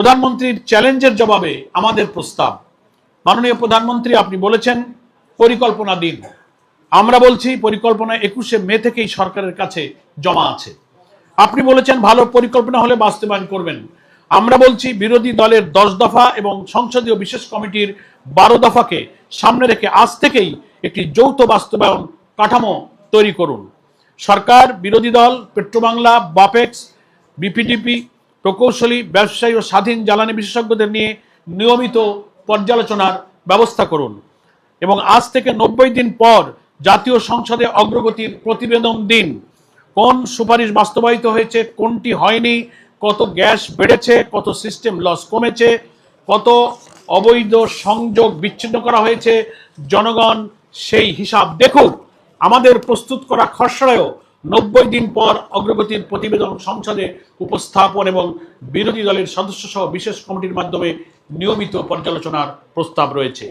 প্রধানমন্ত্রীর চ্যালেঞ্জের জবাবে আমাদের প্রস্তাব। মাননীয় প্রধানমন্ত্রী, আপনি বলেছেন পরিকল্পনা দিন। আমরা বলছি পরিকল্পনা 21শে মে থেকেই সরকারের কাছে জমা আছে। আপনি বলেছেন ভালো পরিকল্পনা হলে বাস্তবায়ন করবেন। আমরা বলছি বিরোধী দলের 10 দফা এবং সংসদীয় বিশেষ কমিটির 12 দফাকে সামনে রেখে আজ থেকেই একটি যৌথ বাস্তবায়ন কাঠামো তৈরি করুন। সরকার, বিরোধী দল, পেট্রোবাংলা, বাপেক্স, বিপিডিপি, প্রকৌশলী, ব্যবসায়ী ও স্বাধীন জ্বালানি বিশেষজ্ঞদের নিয়ে নিয়মিত পর্যালোচনার ব্যবস্থা করুন এবং আজ থেকে 90 দিন পর জাতীয় সংসদে অগ্রগতির প্রতিবেদন দিন। কোন সুপারিশ বাস্তবায়িত হয়েছে, কোনটি হয়নি, কত গ্যাস বেড়েছে, কত সিস্টেম লস কমেছে, কত অবৈধ সংযোগ বিচ্ছিন্ন করা হয়েছে, জনগণ সেই হিসাব দেখুক। আমাদের প্রস্তুত করা খসড়ায়ও 90 দিন পর অগ্রগতির প্রতিবেদন সংসদে উপস্থাপন এবং বিরোধী দলের সদস্য সহ বিশেষ কমিটির মাধ্যমে নিয়মিত পর্যালোচনার প্রস্তাব রয়েছে।